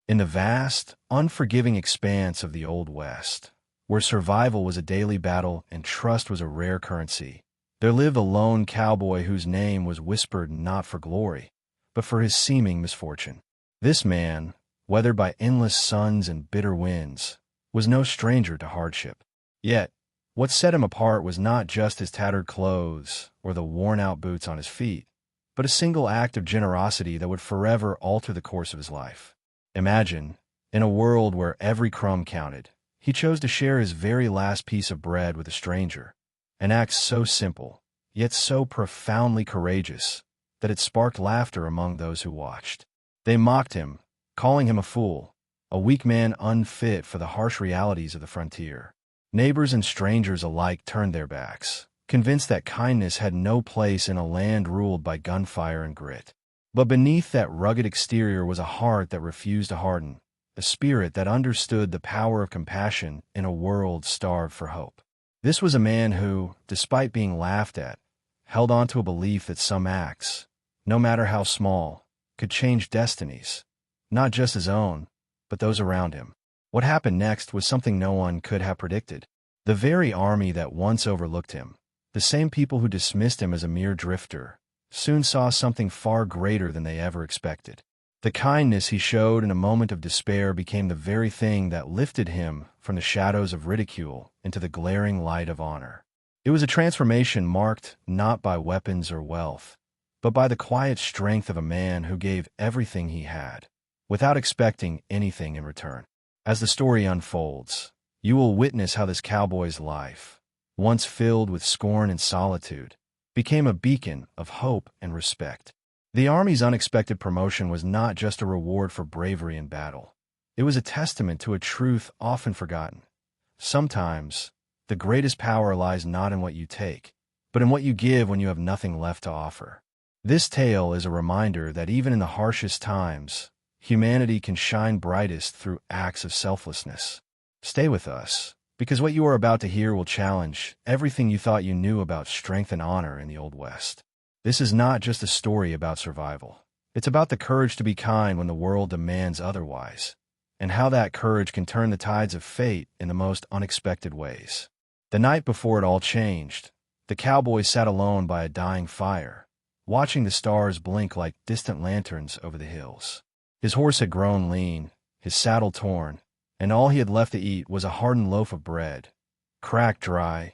In the vast, unforgiving expanse of the Old West, where survival was a daily battle and trust was a rare currency, there lived a lone cowboy whose name was whispered not for glory, but for his seeming misfortune. This man, weathered by endless suns and bitter winds, was no stranger to hardship. Yet, what set him apart was not just his tattered clothes or the worn-out boots on his feet, but a single act of generosity that would forever alter the course of his life. Imagine, in a world where every crumb counted, he chose to share his very last piece of bread with a stranger, an act so simple, yet so profoundly courageous, that it sparked laughter among those who watched. They mocked him, calling him a fool, a weak man unfit for the harsh realities of the frontier. Neighbors and strangers alike turned their backs, convinced that kindness had no place in a land ruled by gunfire and grit. But beneath that rugged exterior was a heart that refused to harden, a spirit that understood the power of compassion in a world starved for hope. This was a man who, despite being laughed at, held on to a belief that some acts, no matter how small, could change destinies, not just his own, but those around him. What happened next was something no one could have predicted. The very army that once overlooked him, the same people who dismissed him as a mere drifter, soon saw something far greater than they ever expected. The kindness he showed in a moment of despair became the very thing that lifted him from the shadows of ridicule into the glaring light of honor. It was a transformation marked not by weapons or wealth, but by the quiet strength of a man who gave everything he had, without expecting anything in return. As the story unfolds, you will witness how this cowboy's life, once filled with scorn and solitude, became a beacon of hope and respect. The Army's unexpected promotion was not just a reward for bravery in battle. It was a testament to a truth often forgotten. Sometimes, the greatest power lies not in what you take, but in what you give when you have nothing left to offer. This tale is a reminder that even in the harshest times, humanity can shine brightest through acts of selflessness. Stay with us, because what you are about to hear will challenge everything you thought you knew about strength and honor in the Old West. This is not just a story about survival. It's about the courage to be kind when the world demands otherwise, and how that courage can turn the tides of fate in the most unexpected ways. The night before it all changed, the cowboy sat alone by a dying fire, watching the stars blink like distant lanterns over the hills. His horse had grown lean, his saddle torn, and all he had left to eat was a hardened loaf of bread, cracked dry,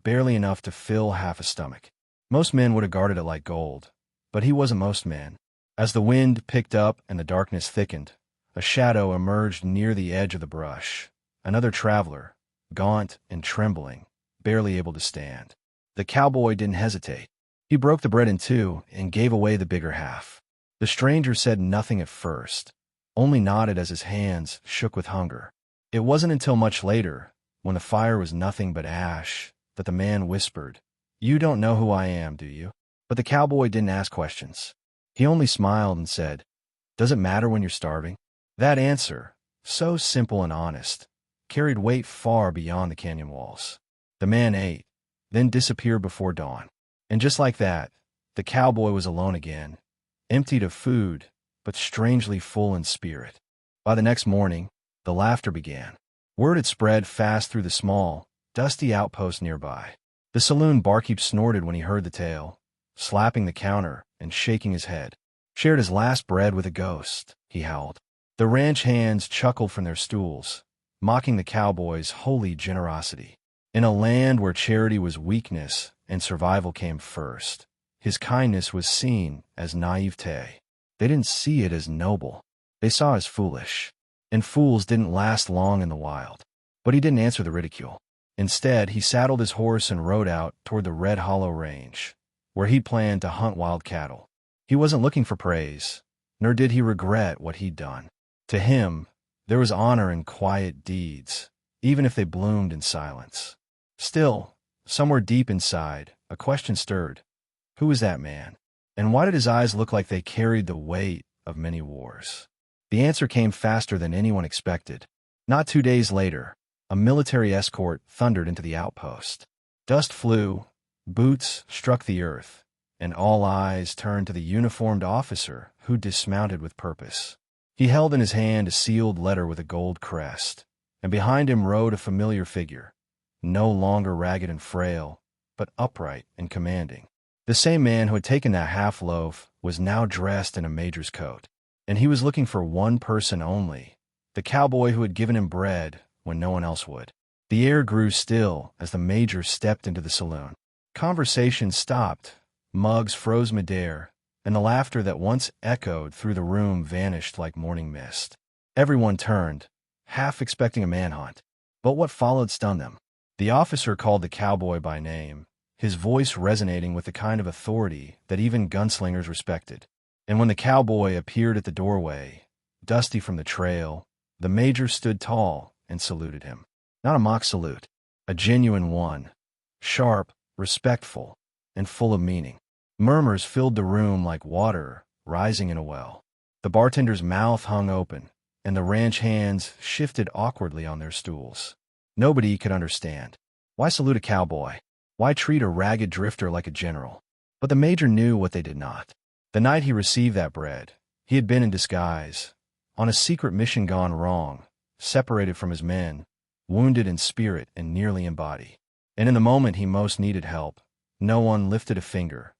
barely enough to fill half a stomach. Most men would have guarded it like gold, but he wasn't most men. As the wind picked up and the darkness thickened, a shadow emerged near the edge of the brush. Another traveler, gaunt and trembling, barely able to stand. The cowboy didn't hesitate. He broke the bread in two and gave away the bigger half. The stranger said nothing at first, only nodded as his hands shook with hunger. It wasn't until much later, when the fire was nothing but ash, that the man whispered, "You don't know who I am, do you?" But the cowboy didn't ask questions. He only smiled and said, "Does it matter when you're starving?" That answer, so simple and honest, carried weight far beyond the canyon walls. The man ate, then disappeared before dawn. And just like that, the cowboy was alone again, emptied of food, but strangely full in spirit. By the next morning, the laughter began. Word had spread fast through the small, dusty outpost nearby. The saloon barkeep snorted when he heard the tale, slapping the counter and shaking his head. "Shared his last bread with a ghost," he howled. The ranch hands chuckled from their stools, mocking the cowboy's holy generosity. In a land where charity was weakness and survival came first, his kindness was seen as naivete. They didn't see it as noble. They saw it as foolish. And fools didn't last long in the wild. But he didn't answer the ridicule. Instead, he saddled his horse and rode out toward the Red Hollow Range, where he planned to hunt wild cattle. He wasn't looking for praise, nor did he regret what he'd done. To him, there was honor in quiet deeds, even if they bloomed in silence. Still, somewhere deep inside, a question stirred. Who was that man? And why did his eyes look like they carried the weight of many wars? The answer came faster than anyone expected. Not 2 days later, a military escort thundered into the outpost. Dust flew, boots struck the earth, and all eyes turned to the uniformed officer who dismounted with purpose. He held in his hand a sealed letter with a gold crest, and behind him rode a familiar figure, no longer ragged and frail, but upright and commanding. The same man who had taken that half-loaf was now dressed in a major's coat, and he was looking for one person only, the cowboy who had given him bread when no one else would. The air grew still as the major stepped into the saloon. Conversation stopped, mugs froze midair, and the laughter that once echoed through the room vanished like morning mist. Everyone turned, half expecting a manhunt. But what followed stunned them. The officer called the cowboy by name, his voice resonating with the kind of authority that even gunslingers respected. And when the cowboy appeared at the doorway, dusty from the trail, the major stood tall and saluted him. Not a mock salute, a genuine one, sharp, respectful, and full of meaning. Murmurs filled the room like water rising in a well. The bartender's mouth hung open, and the ranch hands shifted awkwardly on their stools. Nobody could understand. Why salute a cowboy? Why treat a ragged drifter like a general? But the major knew what they did not. The night he received that bread, he had been in disguise, on a secret mission gone wrong, separated from his men, wounded in spirit and nearly in body. And in the moment he most needed help, no one lifted a finger,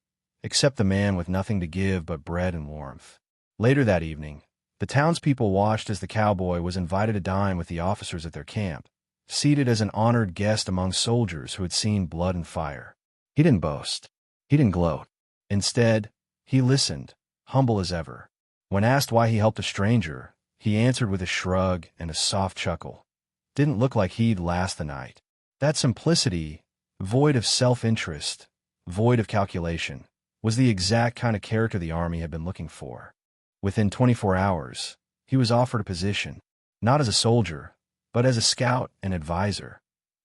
except the man with nothing to give but bread and warmth. Later that evening, the townspeople watched as the cowboy was invited to dine with the officers at their camp, seated as an honored guest among soldiers who had seen blood and fire. He didn't boast. He didn't gloat. Instead, he listened, humble as ever. When asked why he helped a stranger, he answered with a shrug and a soft chuckle. Didn't look like he'd last the night. That simplicity, void of self-interest, void of calculation, was the exact kind of character the Army had been looking for. Within 24 hours, he was offered a position, not as a soldier, but as a scout and advisor,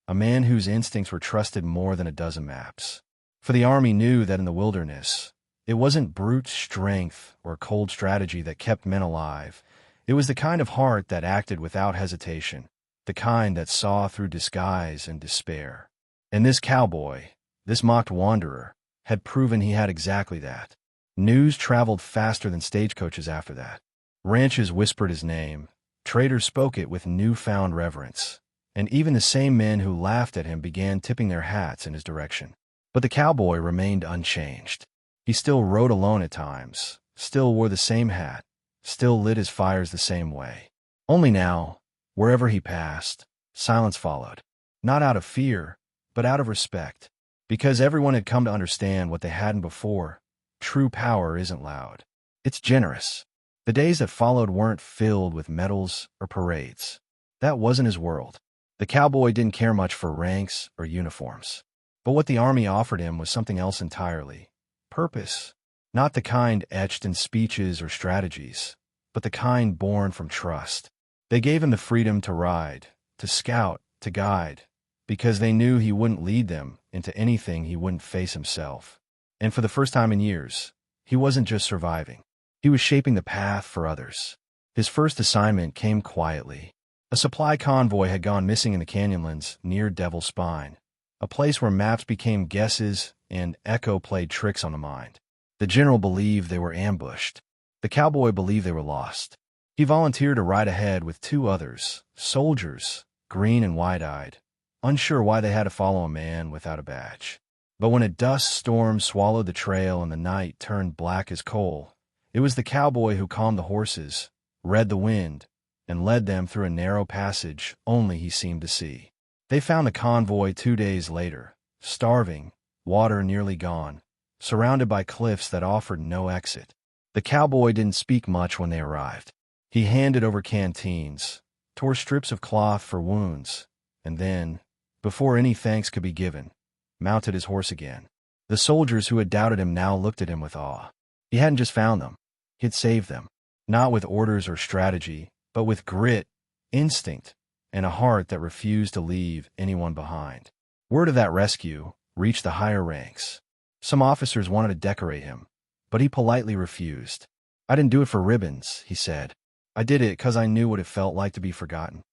a man whose instincts were trusted more than a dozen maps. For the Army knew that in the wilderness, it wasn't brute strength or cold strategy that kept men alive. It was the kind of heart that acted without hesitation, the kind that saw through disguise and despair. And this cowboy, this mocked wanderer, had proven he had exactly that. News traveled faster than stagecoaches after that. Ranches whispered his name, traders spoke it with newfound reverence, and even the same men who laughed at him began tipping their hats in his direction. But the cowboy remained unchanged. He still rode alone at times, still wore the same hat, still lit his fires the same way. Only now, wherever he passed, silence followed. Not out of fear, but out of respect. Because everyone had come to understand what they hadn't before. True power isn't loud. It's generous. The days that followed weren't filled with medals or parades. That wasn't his world. The cowboy didn't care much for ranks or uniforms. But what the Army offered him was something else entirely. Purpose. Not the kind etched in speeches or strategies, but the kind born from trust. They gave him the freedom to ride, to scout, to guide, because they knew he wouldn't lead them into anything he wouldn't face himself. And for the first time in years, he wasn't just surviving. He was shaping the path for others. His first assignment came quietly. A supply convoy had gone missing in the canyonlands near Devil's Spine, a place where maps became guesses and echo played tricks on the mind. The general believed they were ambushed. The cowboy believed they were lost. He volunteered to ride ahead with two others, soldiers, green and wide-eyed, unsure why they had to follow a man without a badge. But when a dust storm swallowed the trail and the night turned black as coal, it was the cowboy who calmed the horses, read the wind, and led them through a narrow passage only he seemed to see. They found the convoy 2 days later, starving, water nearly gone, surrounded by cliffs that offered no exit. The cowboy didn't speak much when they arrived. He handed over canteens, tore strips of cloth for wounds, and then, before any thanks could be given, mounted his horse again. The soldiers who had doubted him now looked at him with awe. He hadn't just found them. He had saved them, not with orders or strategy, but with grit, instinct, and a heart that refused to leave anyone behind. Word of that rescue reached the higher ranks. Some officers wanted to decorate him, but he politely refused. "I didn't do it for ribbons," he said. "I did it because I knew what it felt like to be forgotten."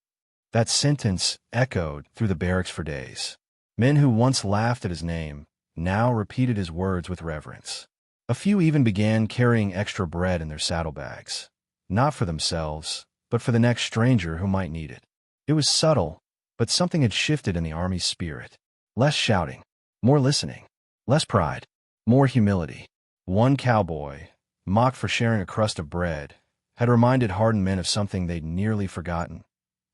That sentence echoed through the barracks for days. Men who once laughed at his name now repeated his words with reverence. A few even began carrying extra bread in their saddlebags. not for themselves, but for the next stranger who might need it. It was subtle, but something had shifted in the army's spirit. Less shouting, more listening, less pride, more humility. One cowboy, mocked for sharing a crust of bread, had reminded hardened men of something they'd nearly forgotten.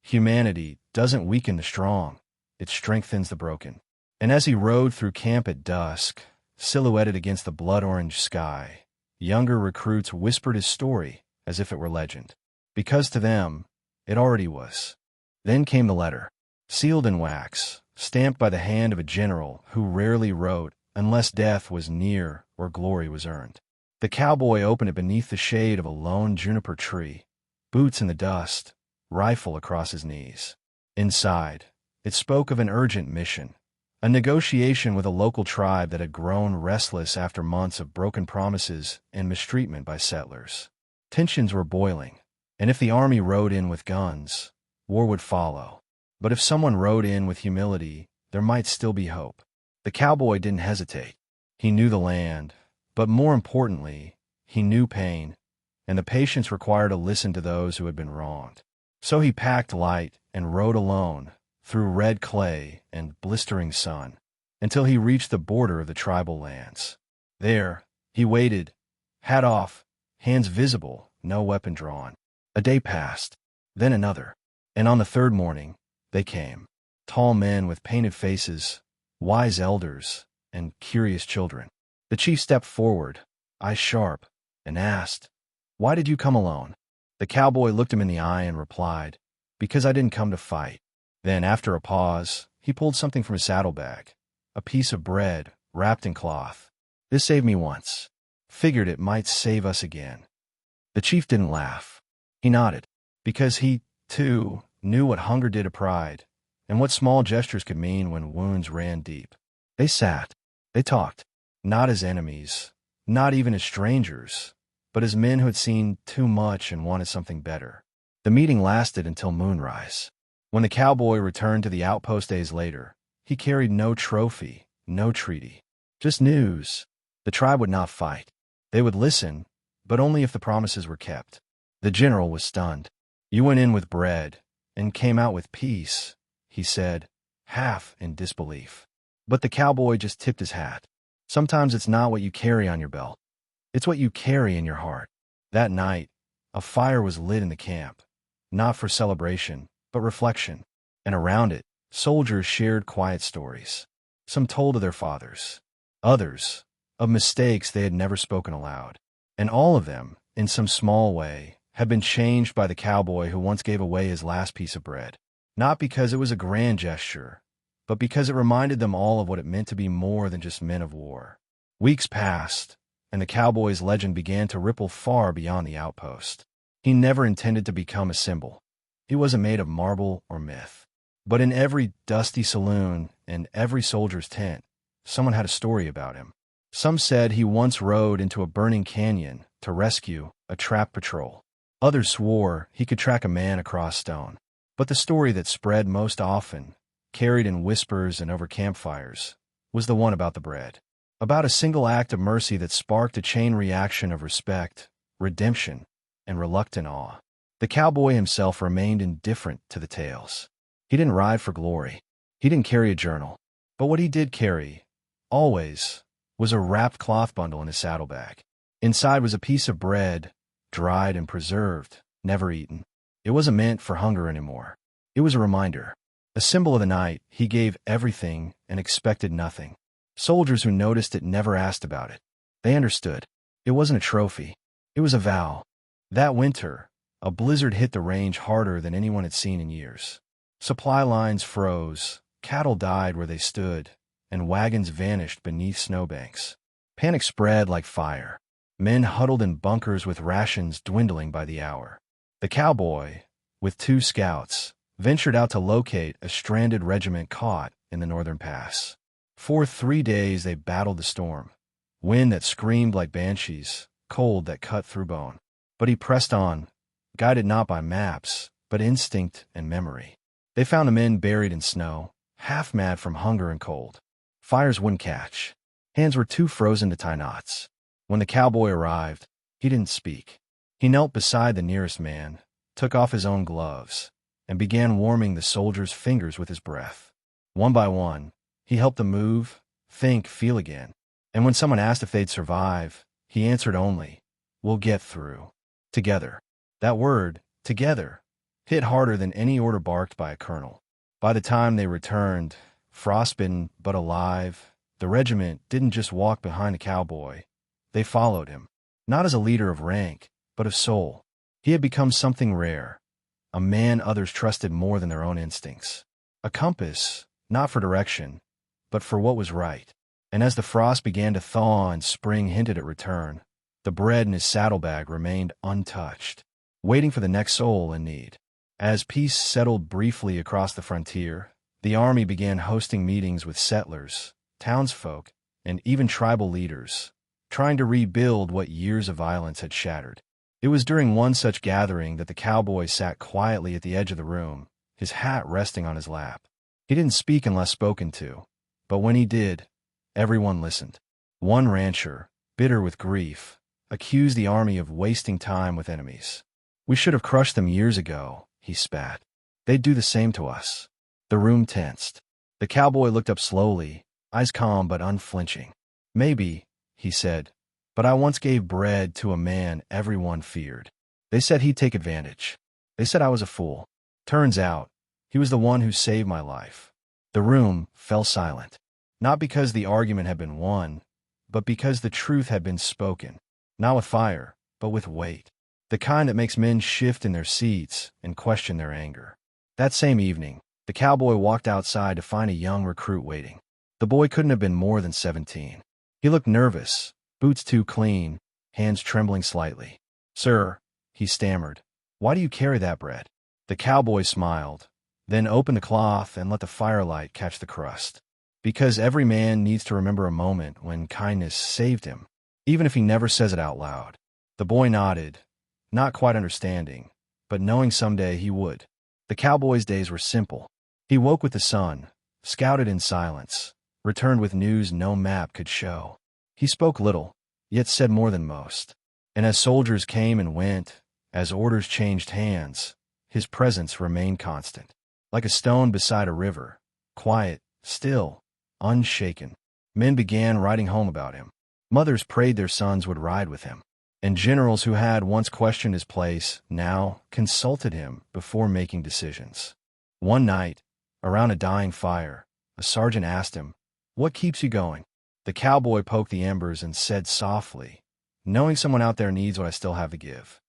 Humanity doesn't weaken the strong, it strengthens the broken. And as he rode through camp at dusk, silhouetted against the blood-orange sky, younger recruits whispered his story as if it were legend. Because to them, it already was. Then came the letter, sealed in wax, stamped by the hand of a general who rarely wrote unless death was near or glory was earned. The cowboy opened it beneath the shade of a lone juniper tree, boots in the dust, rifle across his knees. Inside, it spoke of an urgent mission, a negotiation with a local tribe that had grown restless after months of broken promises and mistreatment by settlers. Tensions were boiling, and if the army rode in with guns, war would follow. But if someone rode in with humility, there might still be hope. The cowboy didn't hesitate. He knew the land, but more importantly, he knew pain, and the patience required to listen to those who had been wronged. So he packed light and rode alone, through red clay and blistering sun, until he reached the border of the tribal lands. There, he waited, hat off, hands visible, no weapon drawn. A day passed, then another, and on the third morning, they came. Tall men with painted faces, wise elders, and curious children. The chief stepped forward, eyes sharp, and asked, "Why did you come alone?" The cowboy looked him in the eye and replied, "Because I didn't come to fight." Then, after a pause, he pulled something from his saddlebag, a piece of bread wrapped in cloth. "This saved me once. Figured it might save us again." The chief didn't laugh. He nodded, because he, too, knew what hunger did to pride, and what small gestures could mean when wounds ran deep. They sat. They talked, not as enemies, not even as strangers, but as men who had seen too much and wanted something better. The meeting lasted until moonrise. When the cowboy returned to the outpost days later, he carried no trophy, no treaty, just news. The tribe would not fight. They would listen, but only if the promises were kept. The general was stunned. "You went in with bread and came out with peace," he said, half in disbelief. But the cowboy just tipped his hat. Sometimes it's not what you carry on your belt. It's what you carry in your heart. That night, a fire was lit in the camp, not for celebration, but reflection. And around it, soldiers shared quiet stories. Some told of their fathers, others of mistakes they had never spoken aloud. And all of them, in some small way, had been changed by the cowboy who once gave away his last piece of bread. Not because it was a grand gesture, but because it reminded them all of what it meant to be more than just men of war. Weeks passed, and the cowboy's legend began to ripple far beyond the outpost. He never intended to become a symbol. He wasn't made of marble or myth. But in every dusty saloon and every soldier's tent, someone had a story about him. Some said he once rode into a burning canyon to rescue a trapped patrol. Others swore he could track a man across stone. But the story that spread most often, carried in whispers and over campfires, was the one about the bread. About a single act of mercy that sparked a chain reaction of respect, redemption, and reluctant awe. The cowboy himself remained indifferent to the tales. He didn't ride for glory. He didn't carry a journal. But what he did carry, always, was a wrapped cloth bundle in his saddlebag. Inside was a piece of bread, dried and preserved, never eaten. It wasn't meant for hunger anymore. It was a reminder, a symbol of the night he gave everything and expected nothing. Soldiers who noticed it never asked about it. They understood. It wasn't a trophy. It was a vow. That winter, a blizzard hit the range harder than anyone had seen in years. Supply lines froze, cattle died where they stood, and wagons vanished beneath snowbanks. Panic spread like fire. Men huddled in bunkers with rations dwindling by the hour. The cowboy, with 2 scouts, ventured out to locate a stranded regiment caught in the northern pass. For 3 days they battled the storm, wind that screamed like banshees, cold that cut through bone. But he pressed on, guided not by maps, but instinct and memory. They found the men buried in snow, half mad from hunger and cold. Fires wouldn't catch. Hands were too frozen to tie knots. When the cowboy arrived, he didn't speak. He knelt beside the nearest man, took off his own gloves, and began warming the soldier's fingers with his breath. One by one, he helped them move, think, feel again. And when someone asked if they'd survive, he answered only, "We'll get through. Together." That word, together, hit harder than any order barked by a colonel. By the time they returned, frostbitten but alive, the regiment didn't just walk behind the cowboy. They followed him, not as a leader of rank, but of soul. He had become something rare, a man others trusted more than their own instincts. A compass, not for direction, but for what was right. And as the frost began to thaw and spring hinted at return, the bread in his saddlebag remained untouched, waiting for the next soul in need. As peace settled briefly across the frontier, the army began hosting meetings with settlers, townsfolk, and even tribal leaders, trying to rebuild what years of violence had shattered. It was during one such gathering that the cowboy sat quietly at the edge of the room, his hat resting on his lap. He didn't speak unless spoken to, but when he did, everyone listened. One rancher, bitter with grief, accused the army of wasting time with enemies. "We should have crushed them years ago," he spat. "They'd do the same to us." The room tensed. The cowboy looked up slowly, eyes calm but unflinching. "Maybe," he said, "but I once gave bread to a man everyone feared. They said he'd take advantage. They said I was a fool. Turns out, he was the one who saved my life." The room fell silent, not because the argument had been won, but because the truth had been spoken, not with fire, but with weight, the kind that makes men shift in their seats and question their anger. That same evening, the cowboy walked outside to find a young recruit waiting. The boy couldn't have been more than 17. He looked nervous, boots too clean, hands trembling slightly. "Sir," he stammered, "why do you carry that bread?" The cowboy smiled, then opened the cloth and let the firelight catch the crust. "Because every man needs to remember a moment when kindness saved him, even if he never says it out loud." The boy nodded, not quite understanding, but knowing someday he would. The cowboy's days were simple. He woke with the sun, scouted in silence, returned with news no map could show. He spoke little, yet said more than most. And as soldiers came and went, as orders changed hands, his presence remained constant. Like a stone beside a river, quiet, still, unshaken. Men began writing home about him. Mothers prayed their sons would ride with him. And generals who had once questioned his place now consulted him before making decisions. One night, around a dying fire, a sergeant asked him, "What keeps you going?" The cowboy poked the embers and said softly, "Knowing someone out there needs what I still have to give."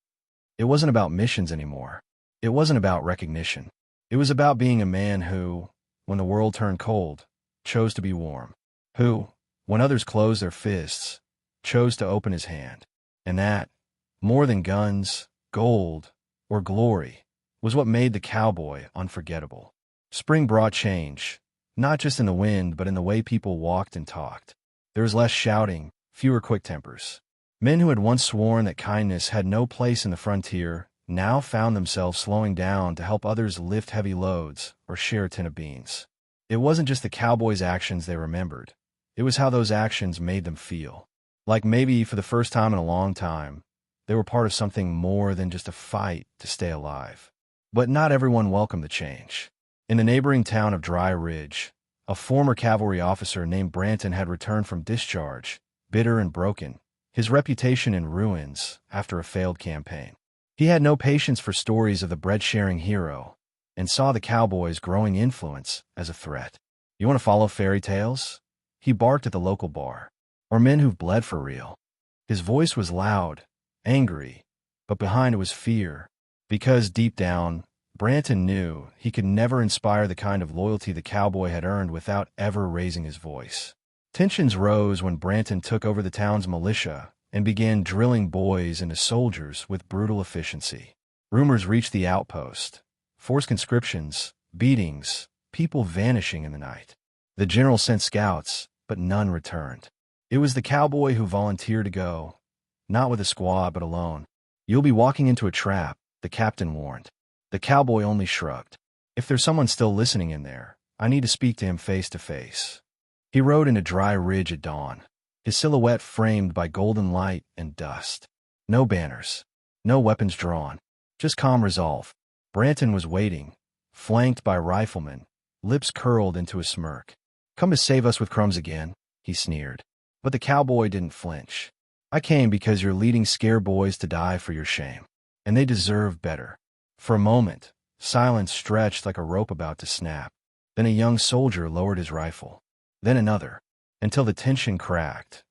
It wasn't about missions anymore. It wasn't about recognition. It was about being a man who, when the world turned cold, chose to be warm. Who, when others closed their fists, chose to open his hand. And that, more than guns, gold, or glory, was what made the cowboy unforgettable. Spring brought change, not just in the wind, but in the way people walked and talked. There was less shouting, fewer quick tempers. Men who had once sworn that kindness had no place in the frontier now found themselves slowing down to help others lift heavy loads or share a tin of beans. It wasn't just the cowboy's actions they remembered. It was how those actions made them feel. Like maybe for the first time in a long time, they were part of something more than just a fight to stay alive. But not everyone welcomed the change. In the neighboring town of Dry Ridge, a former cavalry officer named Branton had returned from discharge, bitter and broken, his reputation in ruins after a failed campaign. He had no patience for stories of the bread-sharing hero and saw the cowboy's growing influence as a threat. "You want to follow fairy tales?" he barked at the local bar. "Or men who've bled for real?" His voice was loud, angry, but behind it was fear, because deep down, Branton knew he could never inspire the kind of loyalty the cowboy had earned without ever raising his voice. Tensions rose when Branton took over the town's militia and began drilling boys into soldiers with brutal efficiency. Rumors reached the outpost, forced conscriptions, beatings, people vanishing in the night. The general sent scouts, but none returned. It was the cowboy who volunteered to go, not with a squad but alone. "You'll be walking into a trap," the captain warned. The cowboy only shrugged. "If there's someone still listening in there, I need to speak to him face to face." He rode into Dry Ridge at dawn, his silhouette framed by golden light and dust. No banners, No weapons drawn. Just calm resolve. Branton was waiting, flanked by riflemen, lips curled into a smirk. "Come to save us with crumbs again," he sneered. But the cowboy didn't flinch. "I came because you're leading scare boys to die for your shame. And they deserve better." For a moment, silence stretched like a rope about to snap. Then a young soldier lowered his rifle. Then another, until the tension cracked.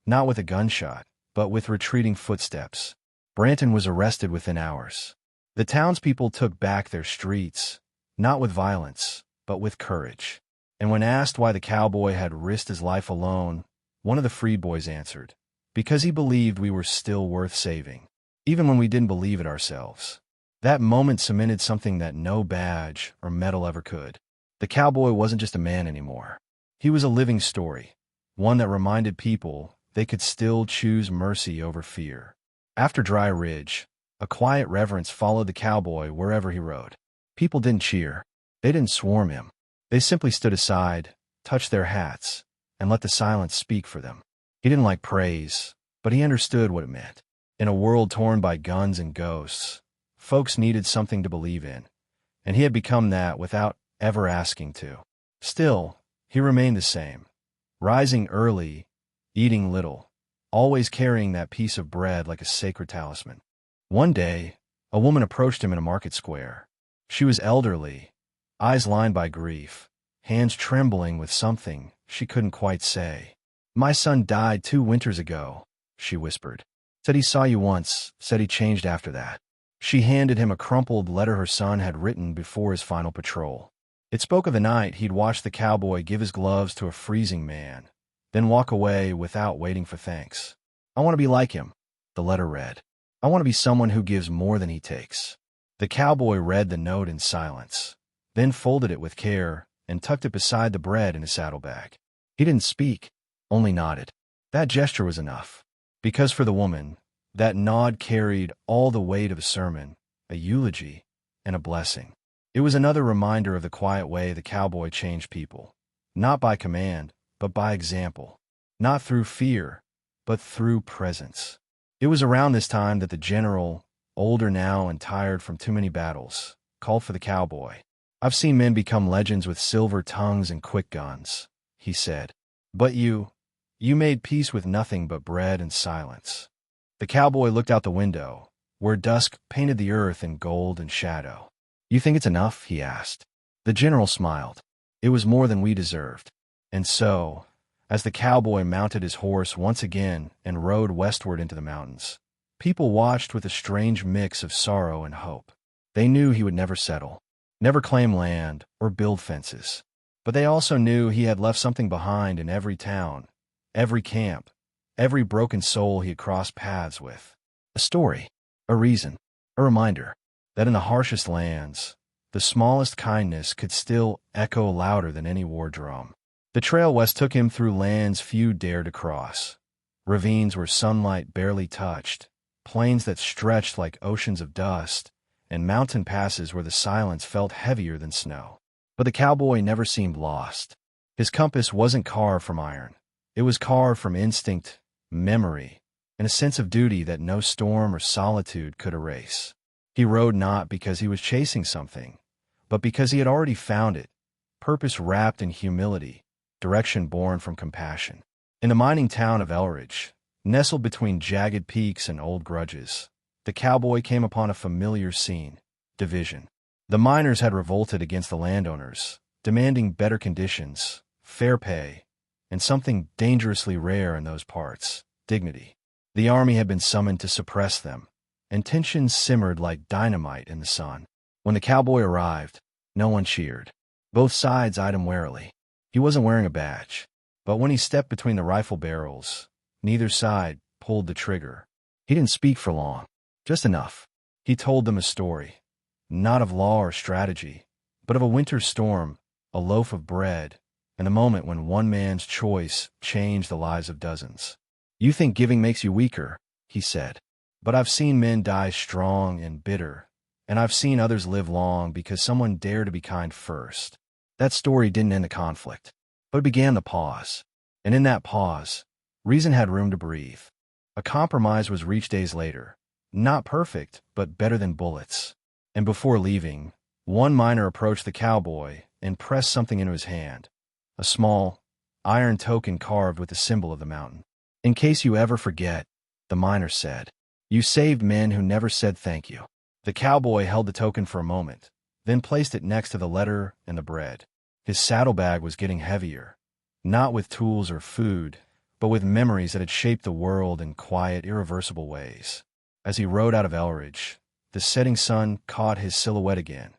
Not with a gunshot, but with retreating footsteps. Branton was arrested within hours. The townspeople took back their streets, not with violence, but with courage. And when asked why the cowboy had risked his life alone, one of the freed boys answered, "Because he believed we were still worth saving, even when we didn't believe it ourselves." That moment cemented something that no badge or medal ever could. The cowboy wasn't just a man anymore. He was a living story, one that reminded people they could still choose mercy over fear. After Dry Ridge, a quiet reverence followed the cowboy wherever he rode. People didn't cheer. They didn't swarm him. They simply stood aside, touched their hats, and let the silence speak for them. He didn't like praise, but he understood what it meant. In a world torn by guns and ghosts, folks needed something to believe in, and he had become that without ever asking to. Still, he remained the same, rising early, eating little, always carrying that piece of bread like a sacred talisman. One day, a woman approached him in a market square. She was elderly, eyes lined by grief, hands trembling with something she couldn't quite say. "My son died 2 winters ago," she whispered. "Said he saw you once, said he changed after that." She handed him a crumpled letter her son had written before his final patrol. It spoke of the night he'd watched the cowboy give his gloves to a freezing man, then walk away without waiting for thanks. "I want to be like him," the letter read. "I want to be someone who gives more than he takes." The cowboy read the note in silence, then folded it with care and tucked it beside the bread in his saddlebag. He didn't speak, only nodded. That gesture was enough, because for the woman, that nod carried all the weight of a sermon, a eulogy, and a blessing. It was another reminder of the quiet way the cowboy changed people, not by command, but by example, not through fear, but through presence. It was around this time that the general, older now and tired from too many battles, called for the cowboy. "I've seen men become legends with silver tongues and quick guns," he said. "But you made peace with nothing but bread and silence." The cowboy looked out the window, where dusk painted the earth in gold and shadow. "You think it's enough?" he asked. The general smiled. "It was more than we deserved." And so, as the cowboy mounted his horse once again and rode westward into the mountains, people watched with a strange mix of sorrow and hope. They knew he would never settle, never claim land or build fences. But they also knew he had left something behind in every town, every camp, every broken soul he had crossed paths with. A story, a reason, a reminder that in the harshest lands, the smallest kindness could still echo louder than any war drum. The trail west took him through lands few dared to cross, ravines where sunlight barely touched, plains that stretched like oceans of dust, and mountain passes where the silence felt heavier than snow. But the cowboy never seemed lost. His compass wasn't carved from iron. It was carved from instinct, memory, and a sense of duty that no storm or solitude could erase. He rode not because he was chasing something, but because he had already found it, purpose wrapped in humility, direction born from compassion. In the mining town of Elridge, nestled between jagged peaks and old grudges, the cowboy came upon a familiar scene: division. The miners had revolted against the landowners, demanding better conditions, fair pay, and something dangerously rare in those parts: dignity. The army had been summoned to suppress them, and tensions simmered like dynamite in the sun. When the cowboy arrived, no one cheered. Both sides eyed him warily. He wasn't wearing a badge, but when he stepped between the rifle barrels, neither side pulled the trigger. He didn't speak for long, just enough. He told them a story, not of law or strategy, but of a winter storm, a loaf of bread, and the moment when one man's choice changed the lives of dozens. "You think giving makes you weaker," he said, "but I've seen men die strong and bitter, and I've seen others live long because someone dared to be kind first." That story didn't end the conflict, but it began the pause. And in that pause, reason had room to breathe. A compromise was reached days later, Not perfect, but better than bullets. And before leaving, one miner approached the cowboy and pressed something into his hand, a small, iron token carved with the symbol of the mountain. In case you ever forget, the miner said, you saved men who never said thank you. The cowboy held the token for a moment, then placed it next to the letter and the bread. His saddlebag was getting heavier, not with tools or food, but with memories that had shaped the world in quiet, irreversible ways. As he rode out of Elridge, the setting sun caught his silhouette again,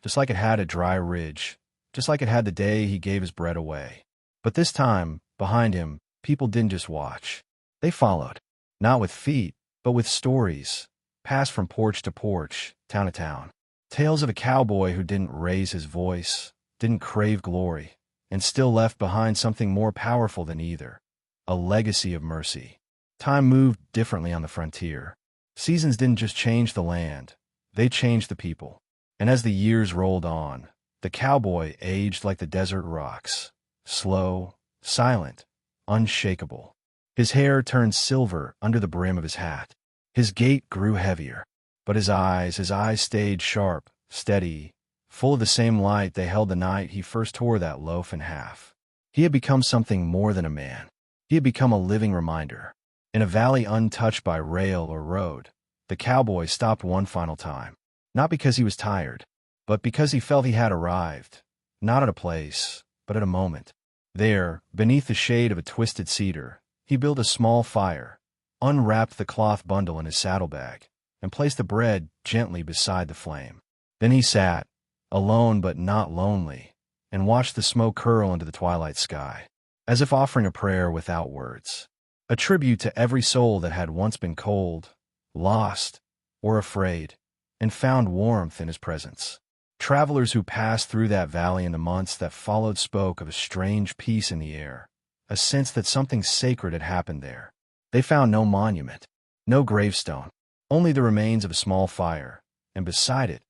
just like it had at Dry Ridge, just like it had the day he gave his bread away. But this time, behind him, people didn't just watch. They followed, not with feet, but with stories, passed from porch to porch, town to town. Tales of a cowboy who didn't raise his voice, didn't crave glory, and still left behind something more powerful than either, a legacy of mercy. Time moved differently on the frontier. Seasons didn't just change the land, they changed the people. And as the years rolled on, the cowboy aged like the desert rocks, slow, silent, unshakable. His hair turned silver under the brim of his hat. His gait grew heavier, but his eyes stayed sharp, steady, full of the same light they held the night he first tore that loaf in half. He had become something more than a man. He had become a living reminder. In a valley untouched by rail or road, the cowboy stopped one final time, not because he was tired, but because he felt he had arrived, not at a place, but at a moment. There, beneath the shade of a twisted cedar, he built a small fire, unwrapped the cloth bundle in his saddlebag, and placed the bread gently beside the flame. Then he sat, alone but not lonely, and watched the smoke curl into the twilight sky, as if offering a prayer without words, a tribute to every soul that had once been cold, lost, or afraid, and found warmth in his presence. Travelers who passed through that valley in the months that followed spoke of a strange peace in the air, a sense that something sacred had happened there. They found no monument, no gravestone, only the remains of a small fire, and beside it,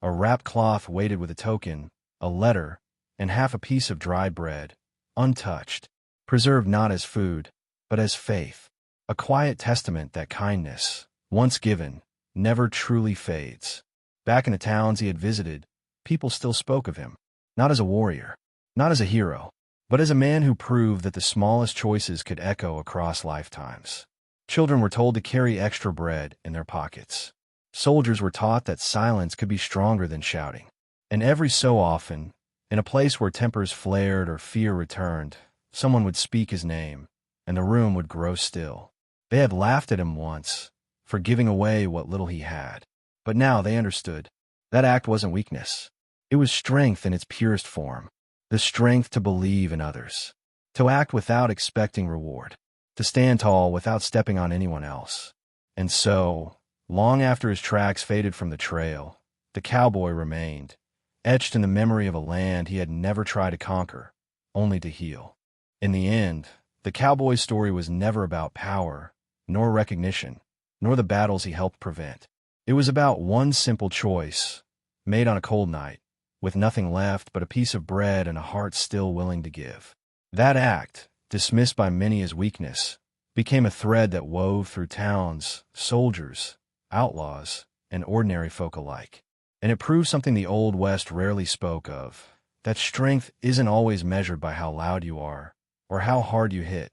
a wrapped cloth weighted with a token, a letter, and half a piece of dry bread, untouched, preserved not as food, but as faith, a quiet testament that kindness, once given, never truly fades. Back in the towns he had visited, people still spoke of him, not as a warrior, not as a hero, but as a man who proved that the smallest choices could echo across lifetimes. Children were told to carry extra bread in their pockets. Soldiers were taught that silence could be stronger than shouting. And every so often, in a place where tempers flared or fear returned, someone would speak his name, and the room would grow still. They had laughed at him once, for giving away what little he had. But now they understood. That act wasn't weakness. It was strength in its purest form. The strength to believe in others. To act without expecting reward. To stand tall without stepping on anyone else. And so, long after his tracks faded from the trail, the cowboy remained, etched in the memory of a land he had never tried to conquer, only to heal. In the end, the cowboy's story was never about power, nor recognition, nor the battles he helped prevent. It was about one simple choice, made on a cold night, with nothing left but a piece of bread and a heart still willing to give. That act, dismissed by many as weakness, became a thread that wove through towns, soldiers, outlaws, and ordinary folk alike. And it proved something the Old West rarely spoke of, that strength isn't always measured by how loud you are, or how hard you hit,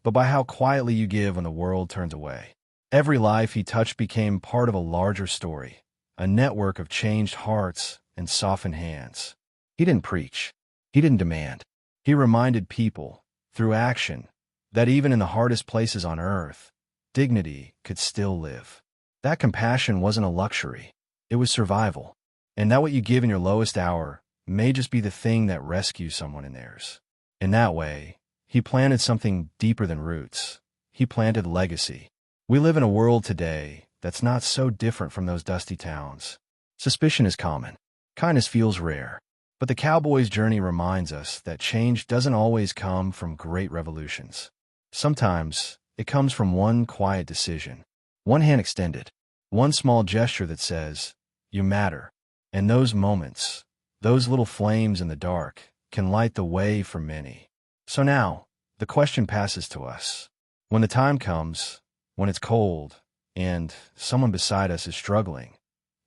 but by how quietly you give when the world turns away. Every life he touched became part of a larger story, a network of changed hearts and softened hands. He didn't preach. He didn't demand. He reminded people, through action, that even in the hardest places on earth, dignity could still live. That compassion wasn't a luxury. It was survival. And that what you give in your lowest hour may just be the thing that rescues someone in theirs. In that way, he planted something deeper than roots. He planted legacy. We live in a world today that's not so different from those dusty towns. Suspicion is common. Kindness feels rare. But the cowboy's journey reminds us that change doesn't always come from great revolutions. Sometimes, it comes from one quiet decision. One hand extended. One small gesture that says, "You matter." And those moments, those little flames in the dark, can light the way for many. So now, the question passes to us. When the time comes, when it's cold, and someone beside us is struggling,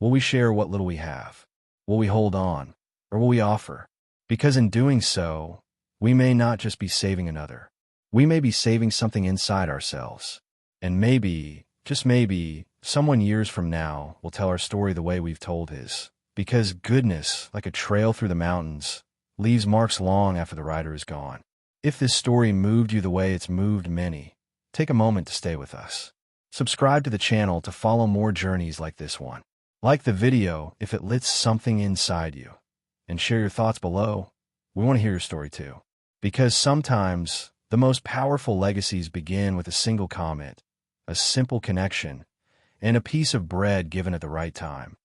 will we share what little we have? Will we hold on? Or will we offer? Because in doing so, we may not just be saving another. We may be saving something inside ourselves. And maybe, just maybe, someone years from now will tell our story the way we've told his. Because goodness, like a trail through the mountains, leaves marks long after the rider is gone. If this story moved you the way it's moved many, take a moment to stay with us. Subscribe to the channel to follow more journeys like this one. Like the video if it lit something inside you. And share your thoughts below. We want to hear your story too. Because sometimes, the most powerful legacies begin with a single comment, a simple connection, and a piece of bread given at the right time.